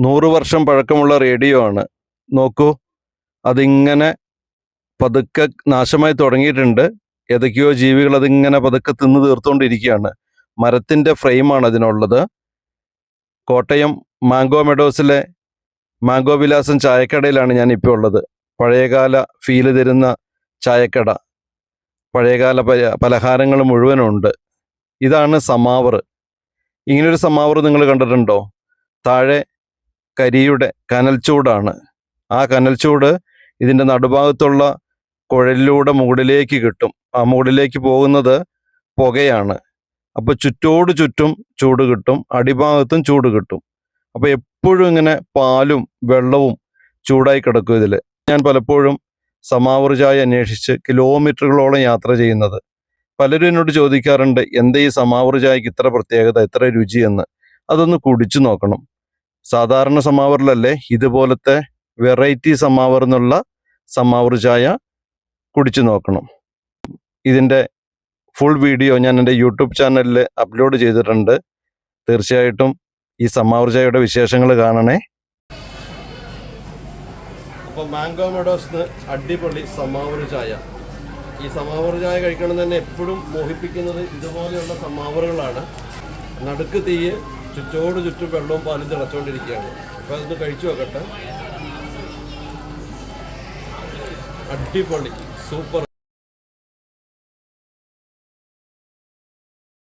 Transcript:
100 വർഷം പഴക്കമുള്ള റേഡിയോ ആണ്. നോക്കൂ, അതിങ്ങനെ പതുക്കെ നാശമായി തുടങ്ങിയിട്ടുണ്ട്. ഏതൊക്കെയോ ജീവികൾ അതിങ്ങനെ പതുക്കെ തിന്ന് തീർത്തുകൊണ്ടിരിക്കുകയാണ്. മരത്തിൻ്റെ ഫ്രെയിമാണ് അതിനുള്ളത്. കോട്ടയം മാംഗോ മെഡോസിലെ മാംഗോ വിലാസം ചായക്കടയിലാണ് ഞാനിപ്പോൾ ഉള്ളത്. പഴയകാല ഫീല് തരുന്ന ചായക്കട. പഴയകാല പലഹാരങ്ങൾ മുഴുവനുണ്ട്. ഇതാണ് സമാവർ. ഇങ്ങനൊരു സമാവർ നിങ്ങൾ കണ്ടിട്ടുണ്ടോ? താഴെ കരിയുടെ കനൽച്ചൂടാണ്. ആ കനൽച്ചൂട് ഇതിൻ്റെ നടുഭാഗത്തുള്ള കുഴലിലൂടെ മുകളിലേക്ക് കിട്ടും. ആ മുകളിലേക്ക് പോകുന്നത് പുകയാണ്. അപ്പോൾ ചുറ്റോട് ചുറ്റും ചൂട് കിട്ടും, അടിഭാഗത്തും ചൂട് കിട്ടും. അപ്പോൾ എപ്പോഴും ഇങ്ങനെ പാലും വെള്ളവും ചൂടായി കിടക്കും ഇതിൽ. ഞാൻ പലപ്പോഴും സമാവർ ചായ അന്വേഷിച്ച് കിലോമീറ്ററുകളോളം യാത്ര ചെയ്യുന്നത്. പലരും എന്നോട് ചോദിക്കാറുണ്ട്, എന്താ ഈ സമാവർ ചായക്ക് ഇത്ര പ്രത്യേകത, ഇത്ര രുചിയെന്ന്. അതൊന്ന് കുടിച്ചു നോക്കണം. സാധാരണ സമാവറിലല്ലേ, ഇതുപോലത്തെ വെറൈറ്റി സമാവർ എന്നുള്ള സമാവർ ചായ കുടിച്ചു നോക്കണം. ഇതിൻ്റെ ഫുൾ വീഡിയോ ഞാൻ എൻ്റെ യൂട്യൂബ് ചാനലിൽ അപ്ലോഡ് ചെയ്തിട്ടുണ്ട്. തീർച്ചയായിട്ടും ഈ സമാവർ ചായയുടെ വിശേഷങ്ങൾ കാണണേ. അപ്പോൾ മാംഗോ മെഡോസിന് അടിപൊളി സമാവർ ചായ. ഈ സമാവർ ചായ കഴിക്കണം തന്നെ എപ്പോഴും മോഹിപ്പിക്കുന്നത് ഇതുപോലെയുള്ള സമാവറുകളാണ്. നടുക്ക് തീയ്, ചുറ്റോട് ചുറ്റും വെള്ളവും പാലും തിളച്ചുകൊണ്ടിരിക്കുകയാണ്. അപ്പോൾ അതൊന്ന് കഴിച്ചു നോക്കട്ടെ. അടിപൊളി, സൂപ്പർ.